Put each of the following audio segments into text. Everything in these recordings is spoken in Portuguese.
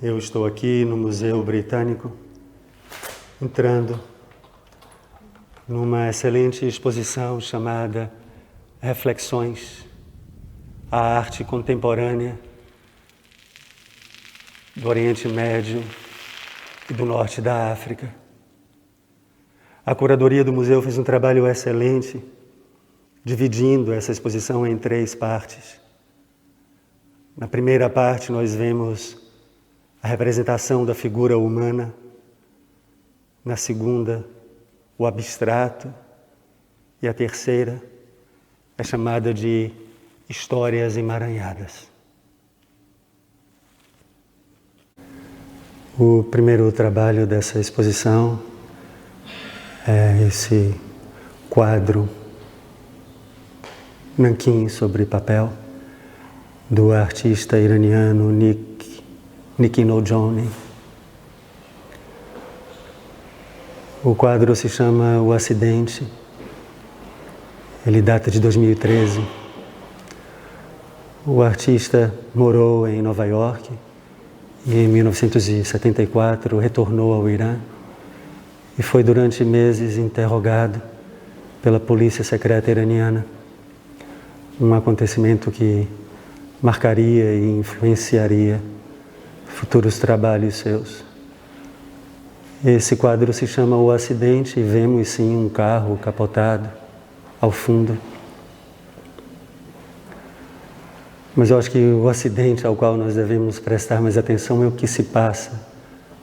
Eu estou aqui no Museu Britânico, entrando numa excelente exposição chamada Reflexões, a arte contemporânea do Oriente Médio e do Norte da África. A curadoria do museu fez um trabalho excelente, dividindo essa exposição em 3 partes. Na primeira parte, nós vemos a representação da figura humana. Na segunda, o abstrato. E a terceira é chamada de histórias emaranhadas. O primeiro trabalho dessa exposição é esse quadro nanquim sobre papel do artista iraniano Nicky Nojohny. O quadro se chama O Acidente. Ele data de 2013. O artista morou em Nova York e em 1974 retornou ao Irã e foi durante meses interrogado pela polícia secreta iraniana. Um acontecimento que marcaria e influenciaria futuros trabalhos seus. Esse quadro se chama O Acidente e vemos sim um carro capotado ao fundo. Mas eu acho que o acidente ao qual nós devemos prestar mais atenção é o que se passa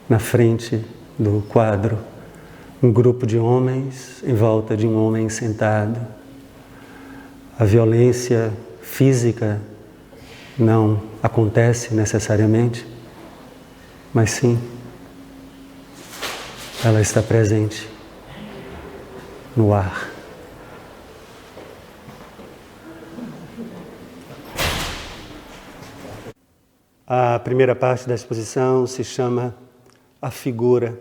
na frente do quadro. Um grupo de homens em volta de um homem sentado. A violência física não acontece necessariamente, mas sim, ela está presente no ar. A primeira parte da exposição se chama A Figura,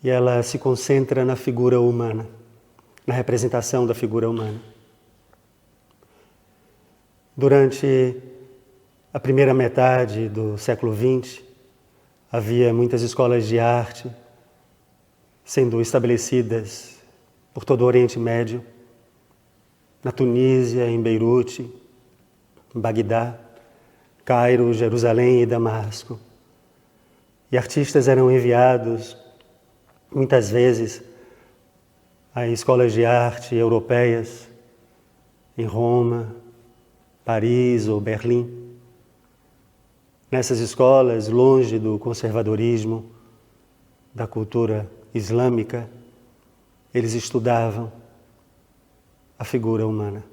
e ela se concentra na figura humana, na representação da figura humana. Durante a primeira metade do século XX, havia muitas escolas de arte sendo estabelecidas por todo o Oriente Médio, na Tunísia, em Beirute, em Bagdá, Cairo, Jerusalém e Damasco. E artistas eram enviados, muitas vezes, a escolas de arte europeias, em Roma, Paris ou Berlim. Nessas escolas, longe do conservadorismo, da cultura islâmica, eles estudavam a figura humana.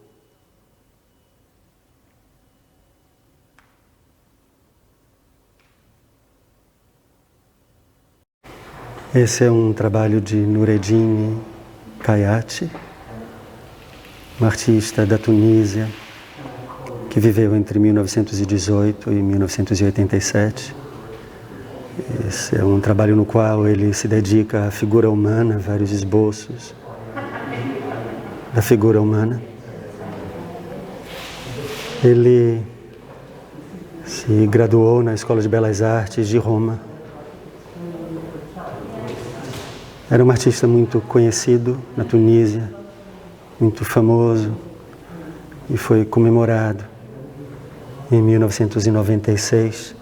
Esse é um trabalho de Noureddine Khayati, um artista da Tunísia, que viveu entre 1918 e 1987. Esse é um trabalho no qual ele se dedica à figura humana, vários esboços da figura humana. Ele se graduou na Escola de Belas Artes de Roma. Era um artista muito conhecido na Tunísia, muito famoso, e foi comemorado em 1996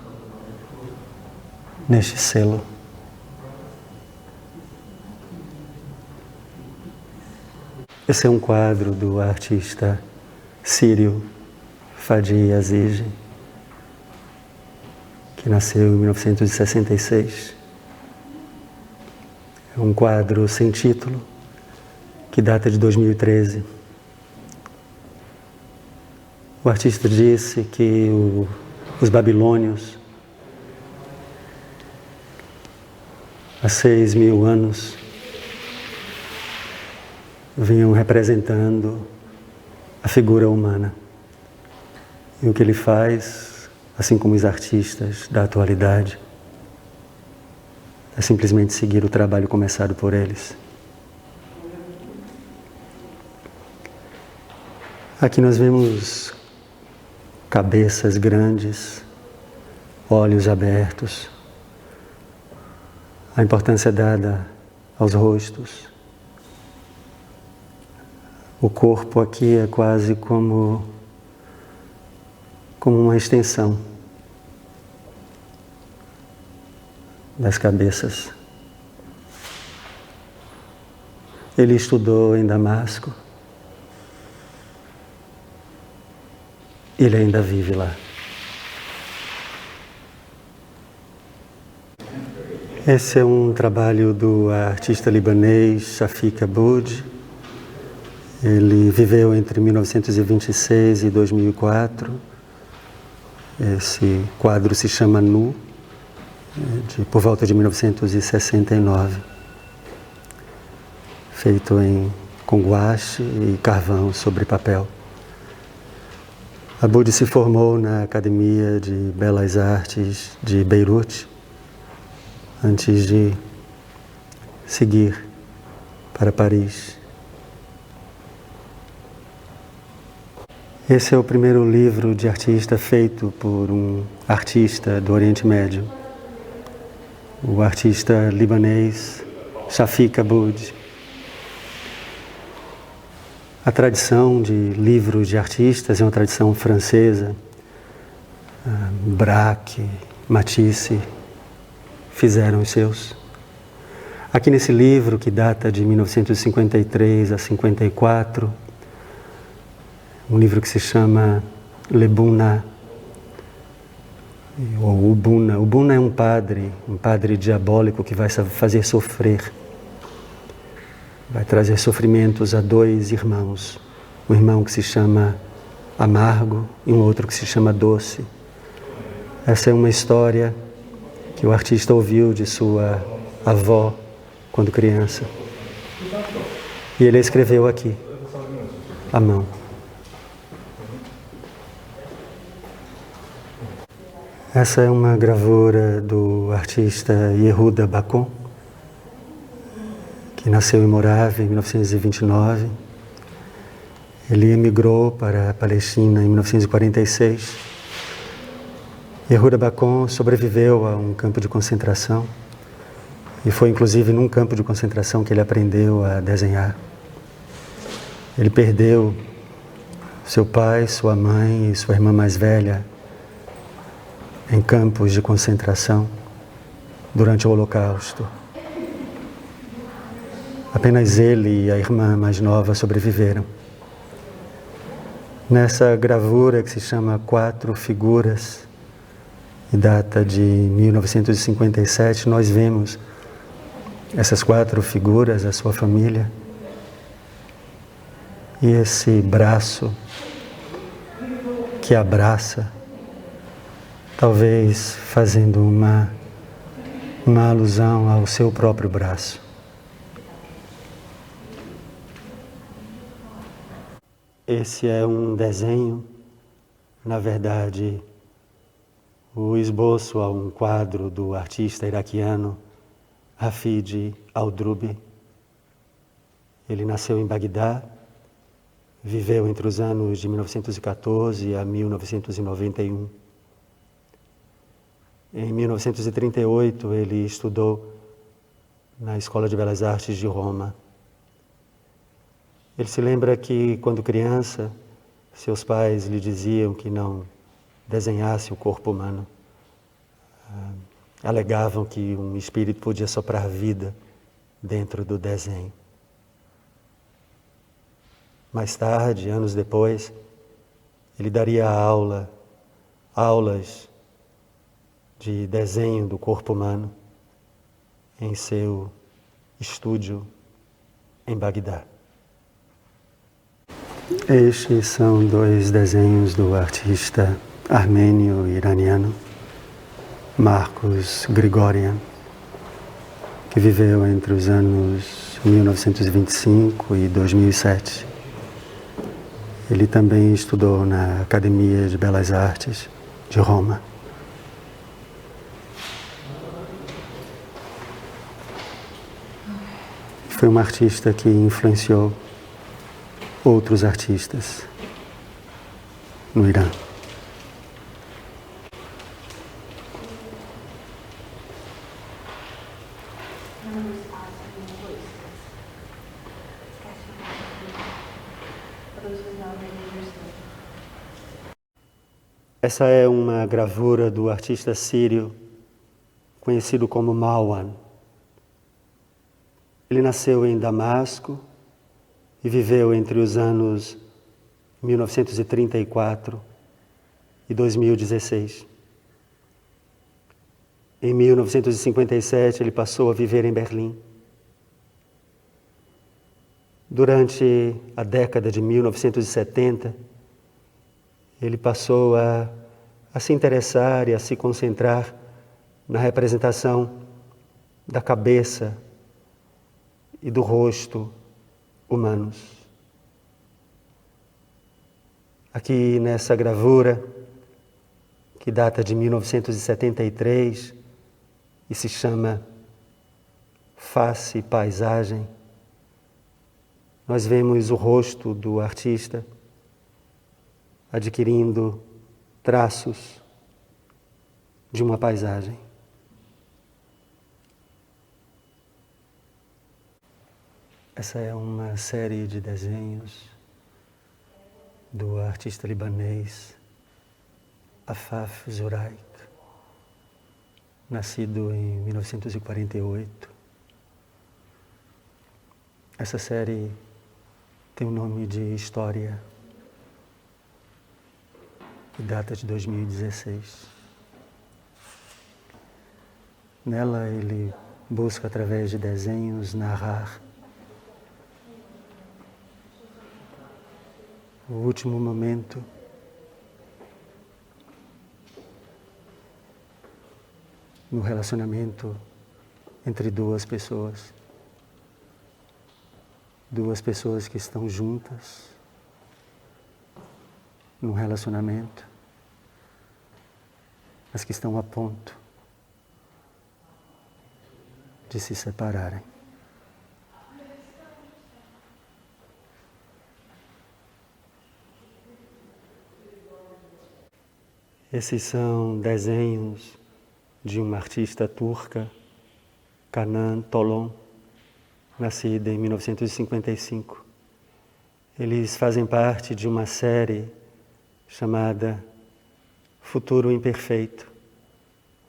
neste selo. Esse é um quadro do artista sírio Fadi Aziz, que nasceu em 1966. É um quadro sem título, que data de 2013. O artista disse que os babilônios, há 6.000 anos, vinham representando a figura humana. E o que ele faz, assim como os artistas da atualidade, é simplesmente seguir o trabalho começado por eles. Aqui nós vemos cabeças grandes, olhos abertos, a importância dada aos rostos. O corpo aqui é quase como uma extensão das cabeças. Ele estudou em Damasco. Ele ainda vive lá. Esse é um trabalho do artista libanês Shafik Aboud. Ele viveu entre 1926 e 2004. Esse quadro se chama Nu, por volta de 1969. Feito com guache e carvão sobre papel. Aboud se formou na Academia de Belas Artes de Beirute, antes de seguir para Paris. Esse é o primeiro livro de artista feito por um artista do Oriente Médio, o artista libanês Shafik Aboud. A tradição de livros de artistas é uma tradição francesa. Braque, Matisse fizeram os seus. Aqui nesse livro, que data de 1953 a 54, um livro que se chama Le Buna, ou Ubuna. Ubuna é um padre diabólico que vai fazer sofrer. Vai trazer sofrimentos a dois irmãos. Um irmão que se chama Amargo e um outro que se chama Doce. Essa é uma história que o artista ouviu de sua avó quando criança. E ele escreveu aqui, à mão. Essa é uma gravura do artista Yehuda Bacon, que nasceu em Morávia em 1929. Ele emigrou para a Palestina em 1946. Yehuda Bacon sobreviveu a um campo de concentração e foi inclusive num campo de concentração que ele aprendeu a desenhar. Ele perdeu seu pai, sua mãe e sua irmã mais velha em campos de concentração durante o Holocausto. Apenas ele e a irmã mais nova sobreviveram. Nessa gravura que se chama Quatro Figuras, e data de 1957, nós vemos essas quatro figuras, a sua família, e esse braço que abraça, talvez fazendo uma alusão ao seu próprio braço. Esse é um desenho, na verdade, o esboço a um quadro do artista iraquiano Hafid Aldroubi. Ele nasceu em Bagdá, viveu entre os anos de 1914 a 1991. Em 1938, ele estudou na Escola de Belas Artes de Roma. Ele se lembra que, quando criança, seus pais lhe diziam que não desenhasse o corpo humano. Alegavam que um espírito podia soprar vida dentro do desenho. Mais tarde, anos depois, ele daria aulas de desenho do corpo humano em seu estúdio em Bagdá. Estes são dois desenhos do artista armênio-iraniano Marcos Grigorian, que viveu entre os anos 1925 e 2007. Ele também estudou na Academia de Belas Artes de Roma. Foi um artista que influenciou outros artistas no Irã. Essa é uma gravura do artista sírio conhecido como Marwan. Ele nasceu em Damasco e viveu entre os anos 1934 e 2016. Em 1957, ele passou a viver em Berlim. Durante a década de 1970, ele passou a se interessar e a se concentrar na representação da cabeça e do rosto humanos. Aqui nessa gravura, que data de 1973 e se chama Face e Paisagem, nós vemos o rosto do artista adquirindo traços de uma paisagem. Essa é uma série de desenhos do artista libanês Afaf Zoraik, nascido em 1948. Essa série tem o nome de História e data de 2016. Nela ele busca, através de desenhos, narrar o último momento no relacionamento entre duas pessoas. Duas pessoas que estão juntas num relacionamento, mas que estão a ponto de se separarem. Esses são desenhos de uma artista turca, Canan Tolon, nascida em 1955. Eles fazem parte de uma série chamada Futuro Imperfeito,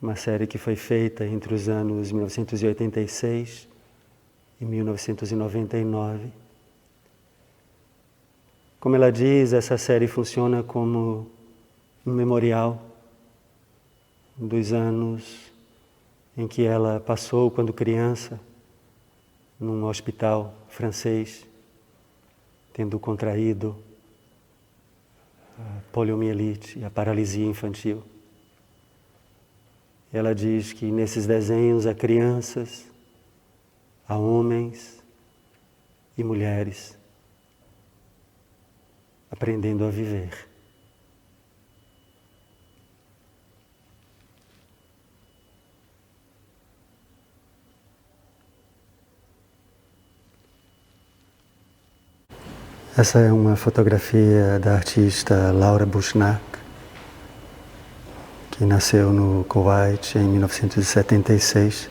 uma série que foi feita entre os anos 1986 e 1999. Como ela diz, essa série funciona como um memorial dos anos em que ela passou quando criança num hospital francês, tendo contraído a poliomielite e a paralisia infantil. Ela diz que nesses desenhos há crianças, há homens e mulheres aprendendo a viver. Essa é uma fotografia da artista Laura Bushnach, que nasceu no Kuwait em 1976.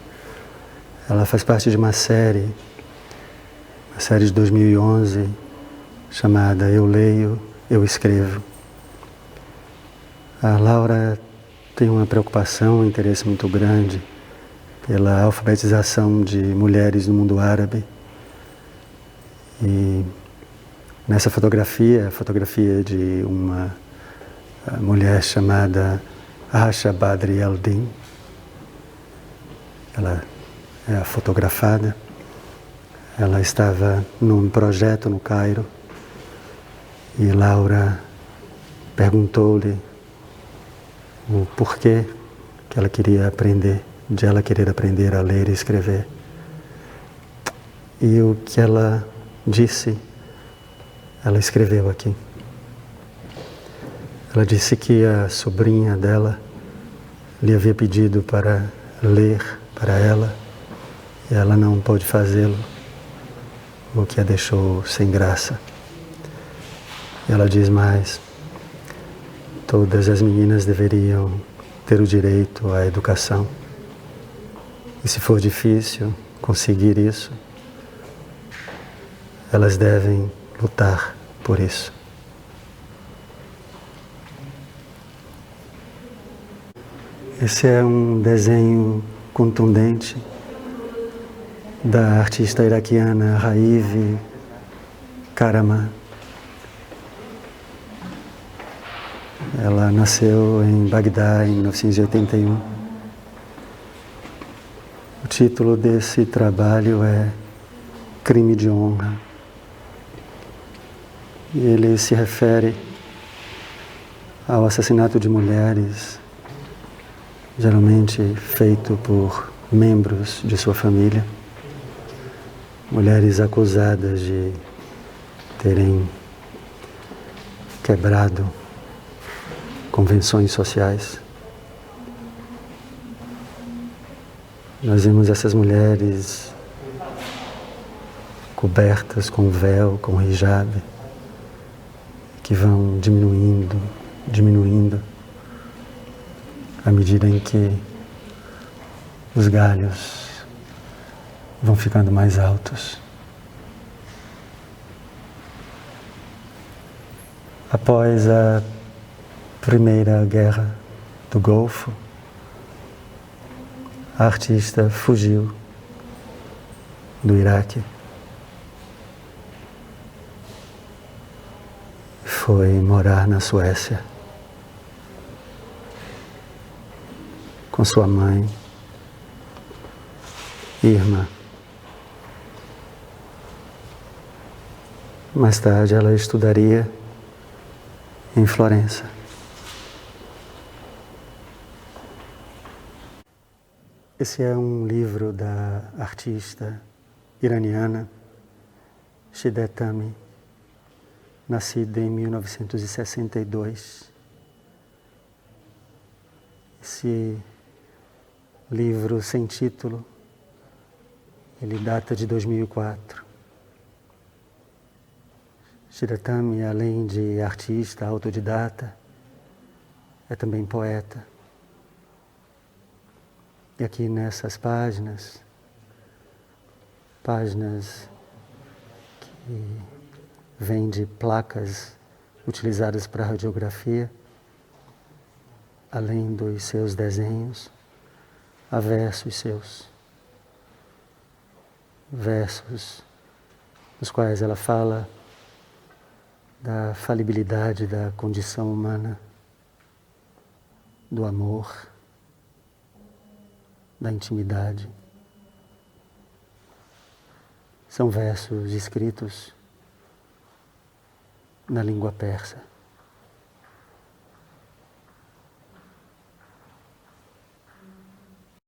Ela faz parte de uma série de 2011, chamada Eu Leio, Eu Escrevo. A Laura tem uma preocupação, um interesse muito grande pela alfabetização de mulheres no mundo árabe. E nessa fotografia, a fotografia de uma mulher chamada Asha Badri Aldin, ela é a fotografada. Ela estava num projeto no Cairo e Laura perguntou-lhe o porquê que ela queria aprender, de ela querer aprender a ler e escrever. E o que ela disse, ela escreveu aqui. Ela disse que a sobrinha dela lhe havia pedido para ler para ela e ela não pôde fazê-lo, o que a deixou sem graça. E ela diz mais: todas as meninas deveriam ter o direito à educação. E se for difícil, conseguir isso, elas devem lutar por isso. Esse é um desenho contundente da artista iraquiana Raif Karaman. Ela nasceu em Bagdá em 1981. O título desse trabalho é Crime de Honra. E ele se refere ao assassinato de mulheres, geralmente feito por membros de sua família, mulheres acusadas de terem quebrado convenções sociais. Nós vemos essas mulheres cobertas com véu, com hijab, que vão diminuindo, à medida em que os galhos vão ficando mais altos. Após a Primeira Guerra do Golfo, a artista fugiu do Iraque. Foi morar na Suécia com sua mãe, Irma. Mais tarde ela estudaria em Florença. Esse é um livro da artista iraniana Shideh Tamim, nascida em 1962. Esse livro sem título, ele data de 2004. Shideh Tamim, além de artista autodidata, é também poeta. E aqui nessas páginas que vêm de placas utilizadas para radiografia, além dos seus desenhos, há versos seus. Versos nos quais ela fala da falibilidade da condição humana, do amor, da intimidade. São versos escritos na língua persa.